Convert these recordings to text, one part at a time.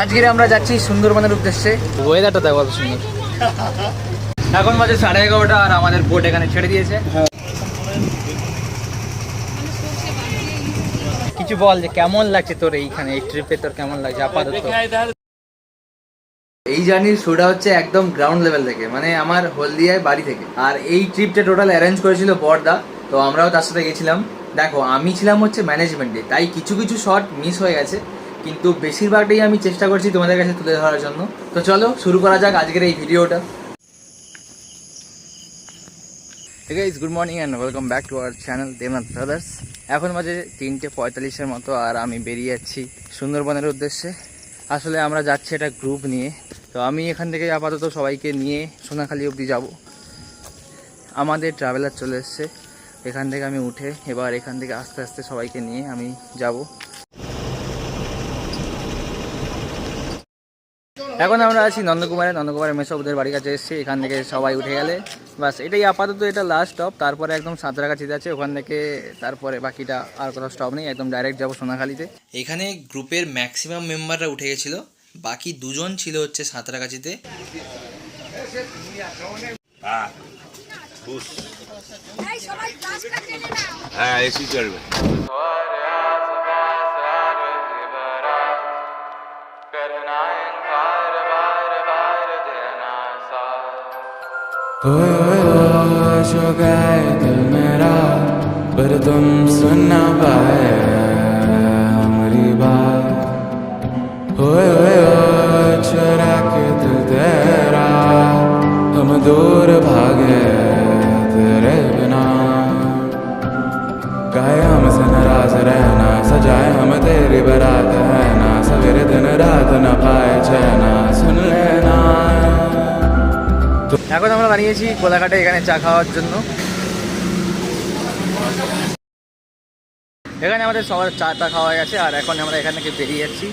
আজকে আমরা যাচ্ছি সুন্দরবনের উদ্দেশ্যে। ওয়েদারটা দেখো কত সুন্দর। এখন বাজে 11:30 আর আমাদের বোট এখানে ছেড়ে দিয়েছে। কিছু বল যে কেমন লাগছে তোর এইখানে এই ট্রিপে, তোর কেমন লাগছে আপাতত? এই জার্নির শুরুটা হচ্ছে একদম গ্রাউন্ড লেভেল থেকে, মানে আমার হলদিয়ায় বাড়ি থেকে। আর এই ট্রিপটা টোটাল অ্যারেঞ্জ করেছিল বড়দা, তো আমরাও তার সাথে গেছিলাম। দেখো আমি ছিলাম হচ্ছে ম্যানেজমেন্টে, তাই কিছু কিছু শট মিস হয়ে গেছে, কিন্তু বেশিরভাগটাই আমি চেষ্টা করছি তোমাদের কাছে তুলে ধরার জন্য। তো চলো শুরু করা যাক আজকের এই ভিডিওটা। Hey guys, good morning and welcome back to our channel Devnath Brothers. এখন বাজে 3:45 মতো আর আমি বেরিয়ে যাচ্ছি সুন্দরবনের উদ্দেশ্যে। আসলে আমরা যাচ্ছি একটা গ্রুপ নিয়ে, তো আমি এখান থেকে আপাতত সবাইকে নিয়ে সোনাখালি অবধি যাব। আমাদের ট্রাভেলার চলে এসছে, এখান থেকে আমি উঠে এবার এখান থেকে আস্তে আস্তে সবাইকে নিয়ে আমি যাব। এখন আমরা আছি নন্দকুমারের মেসোবদের বাড়ির কাছে এসেছি। এখান থেকে সবাই উঠে গেলে বাস এটাই আপাতত, এটা লাস্ট স্টপ। তারপরে একদম সাঁতরাগাছিতে আছে, ওখান থেকে তারপরে বাকিটা আর কোনো স্টপ নেই, একদম ডাইরেক্ট যাবো সোনাখালিতে। এখানে গ্রুপের ম্যাক্সিমাম মেম্বাররা উঠে গেছিলো, বাকি দুজন ছিল হচ্ছে সাঁতরাগাছিতে। হ্যাঁ এসি চলবে। जो गए दिल मेरा पर तुम सुन ना पाए हमारी बात। होए चुरा के दिल तेरा हम दूर भागे तेरे बिना। गाए हमसे नाराज रहना, सजाए हम तेरी बारात है ना, सवेरे दिन रात न पाए चैना सुन लेना। এখন আমরা দাঁড়িয়েছি কোলাঘাটে এখানে চা খাওয়ার জন্য। এখানে আমাদের সবার চাটা খাওয়া গেছে আর এখন আমরা এখান থেকে বেরিয়ে যাচ্ছি।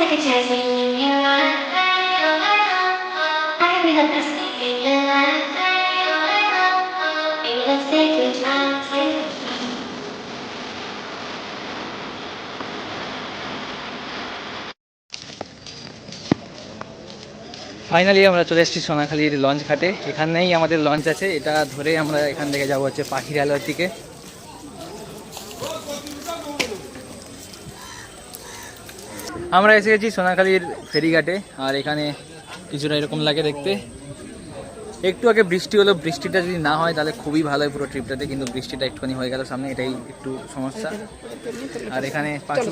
Take a chance when you run. I can be the best thing in your life. Maybe let's take a chance. Finally আমরা চলে এসেছি সোনাখালির লঞ্চ ঘাটে। এখানেই আমাদের লঞ্চ আছে, এটা ধরে আমরা এখান থেকে যাবো হচ্ছে পাখিরালয়ের দিকে। আমরা এসে গেছি সোনাখালির ফেরিঘাটে আর এখানে কিছুটা এরকম লাগে দেখতে। একটু আগে বৃষ্টি হলো, বৃষ্টিটা যদি না হয় তাহলে খুবই ভালো হয় পুরো ট্রিপটাতে, কিন্তু বৃষ্টিটা একটুখানি হয়ে গেল সামনে, এটাই একটু সমস্যা। আর এখানে পাঁচু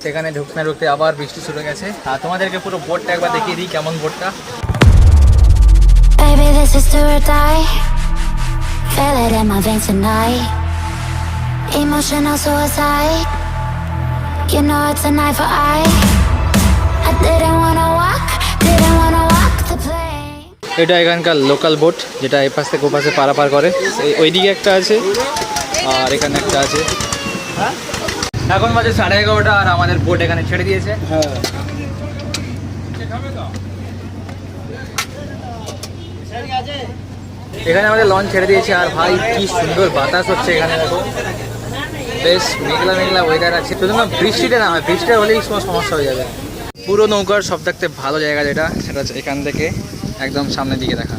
সেখানে ঢুকতে আবার বৃষ্টি শুরু গেছে। আর তোমাদেরকে পুরো বোটটা একবার দেখিয়ে দিই কেমন বোটটা। Baby, this is do or die. Feel it in my veins tonight. Emotional suicide. You know it's a knife for eye. I didn't wanna walk the plane. এটা এখানকার লোকাল বোট, যেটা এপাশ থেকে ওপাশে পারাপার করে। ওইদিকে একটা আছে আর এখানে একটা আছে। এখন বাজে 11:30 আর আমাদের বোট এখানে ছেড়ে দিয়েছে। এখানে আমাদের লঞ্চ ছেড়ে দিয়েছে আর ভাই কি সুন্দর বাতাস হচ্ছে এখানে। দেখো বেশ মেঘলা মেঘলা ওয়েদার আছে, শুধুমাত্র বৃষ্টিটা না হয়, বৃষ্টিটা হলেই সমস্যা হয়ে যাবে। পুরো নৌকার সব থাকতে ভালো জায়গা যেটা, সেটা হচ্ছে এখান থেকে একদম সামনের দিকে দেখা।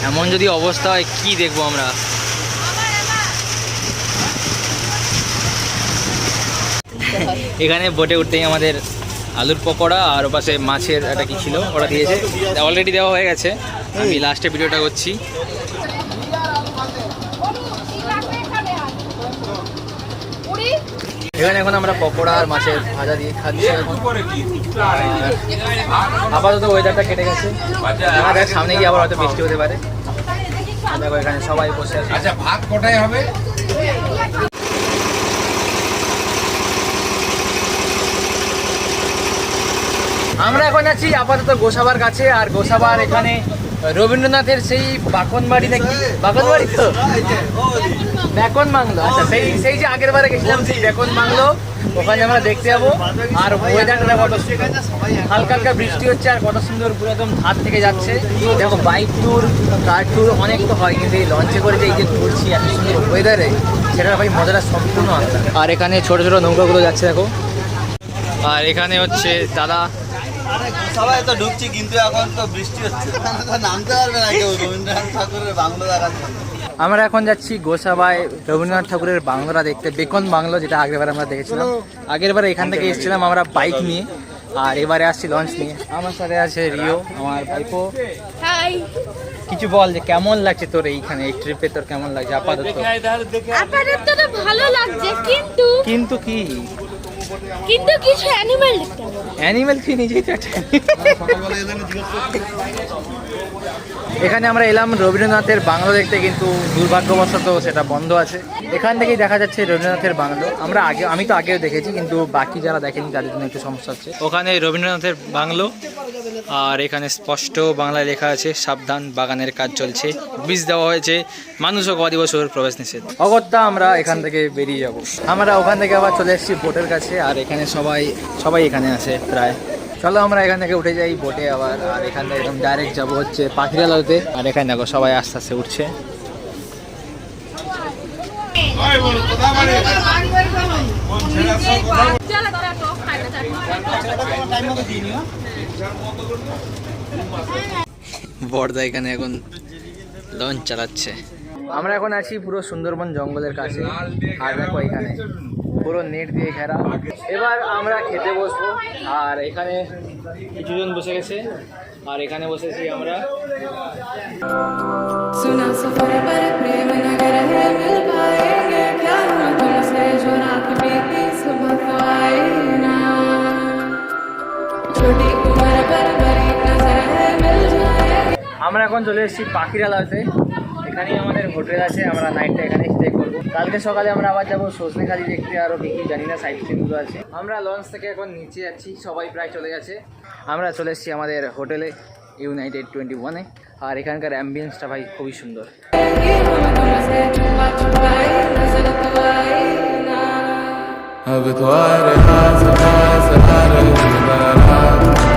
এমন যদি অবস্থা হয় কি দেখবো আমরা। এখানে বোটে উঠতেই আমাদের আলুর পকোড়া আর ওপাশে মাছের একটা কি ছিল ওটা দিয়েছে, অলরেডি দেওয়া হয়ে গেছে। আমি লাস্টে ভিডিওটা করছি। এখানে এখন আমরা পকোড়া আর মাছের ভাজা দিয়ে খাচ্ছি। আপাতত ওয়েদারটা কেটে গেছে, সামনে গিয়ে আবার হয়তো বৃষ্টি হতে পারে। দেখো এখানে সবাই বসে আছে। আচ্ছা ভাত কোটায় হবে? আমরা এখন আছি আপাতত গোসাবার কাছে, আর গোসাবার এখানে রবীন্দ্রনাথের সেই বাকনবাড়ি নাকি, বাকনবাড়ি তো বেকন বাংলো, আচ্ছা সেই সেই যে আগের বারে গেছিলাম সেই বেকন বাংলো, ওখানে আমরা দেখতে যাবো। আর ওয়েদারটা কত সুন্দর, হালকা হালকা বৃষ্টি হচ্ছে আর কত সুন্দর পুরো একদম ধার থেকে যাচ্ছে। দেখো বাইক ট্যুর, কার ট্যুর অনেক তো হয়, কিন্তু এই লঞ্চে করে যে এই যে ঘুরছি এত সুন্দর ওয়েদারে, সেটার ভাই মজাটা সম্পূর্ণ আলাদা। আর এখানে ছোট ছোট নৌকাগুলো যাচ্ছে দেখো। আর এখানে হচ্ছে দাদা, সবাই তো ঢুকছি কিন্তু এখন তো বৃষ্টি হচ্ছে, নামতে পারবে না কেউ রবীন্দ্রনাথ ঠাকুরের বাংলো দেখার জন্য। আমরা এখন যাচ্ছি গোসাবায় রবীন্দ্রনাথ ঠাকুরের বাংলোটা দেখতে, বেকন বাংলো, যেটা আগেরবার আমরা দেখেছিলাম। আগেরবার এখান থেকে এসেছিলাম আমরা বাইক নিয়ে, আর এবারে আসছি লঞ্চ নিয়ে। আমার সাথে আছে রিও, আমার ভাইপো। হাই, কিছু বল যে কেমন লাগছে তোর এইখানে, এই ট্রিপে তোর কেমন লাগছে আপাতত? আপাতত তো ভালো লাগছে, কিন্তু কিন্তু কি কিন্তু কিছু অ্যানিমেল দেখতে হবে। অ্যানিমেল, তুই নিজেই তো একটা এখানে আমরা এলাম রবীন্দ্রনাথের বাংলো দেখতে, কিন্তু দুর্ভাগ্যবশত সেটা বন্ধ আছে। এখান থেকেই দেখা যাচ্ছে রবীন্দ্রনাথের বাংলো। আমি তো আগেও দেখেছি, কিন্তু বাকি যারা দেখেনি তাদের জন্য একটু সমস্যা হচ্ছে। ওখানে রবীন্দ্রনাথের বাংলো, আর এখানে স্পষ্ট বাংলায় লেখা আছে সাবধান বাগানের কাজ চলছে, বীজ দেওয়া হয়েছে, মানুষ ও গবাদি পশুর প্রবেশ নিষেধ। অগত্যা আমরা এখান থেকে বেরিয়ে যাব। আমরা ওখান থেকে আবার চলে এসেছি বোটের কাছে, আর এখানে সবাই এখানে আছে প্রায়। চলো আমরা এখান থেকে উঠে যাই বোটে আবার, আর এখান থেকে একদম ডাইরেক্ট যাবো হচ্ছে পাখিরালয়তে। আর এখানে দেখো সবাই আস্তে আস্তে উঠছে। বড়দা এখানে এখন লঞ্চ চালাচ্ছে। আমরা এখন আছি পুরো সুন্দরবন জঙ্গলের কাছে, আর দেখো এখানে পুরো নেট দিয়ে ঘেরা। এবার আমরা খেতে বসবো, আর এখানে কিছুজন বসে গেছে, আর এখানে বসেছি আমরা। सुना सफर पर प्रेम नगर है मिल पाएंगे क्या हुआ तुमसे जो रात बीती सुबह को आए ना छोटी उम्र पर बड़ी नजर है मिल जाएगी। আমরা এখন চলে এসেছি পাখিরালয়তে। এখানেই আমাদের হোটেল আছে, আমরা নাইটটা এখানে স্টে করবো। কালকে সকালে আমরা আবার যাবো সজনেখালি দেখতে, আরও কি জানি না সাইড সিনগুলো আছে। আমরা লঞ্চ থেকে এখন নিচে যাচ্ছি, সবাই প্রায় চলে গেছে। আমরা চলে এসেছি আমাদের হোটেলে ইউনাইটেড 21-এ, আর এখানকার অ্যাম্বিয়েন্সটা ভাই খুবই সুন্দর। तुमसे छुपा छुपाई नजर तो आई ना अब तो आ रहा सदा सदा रहे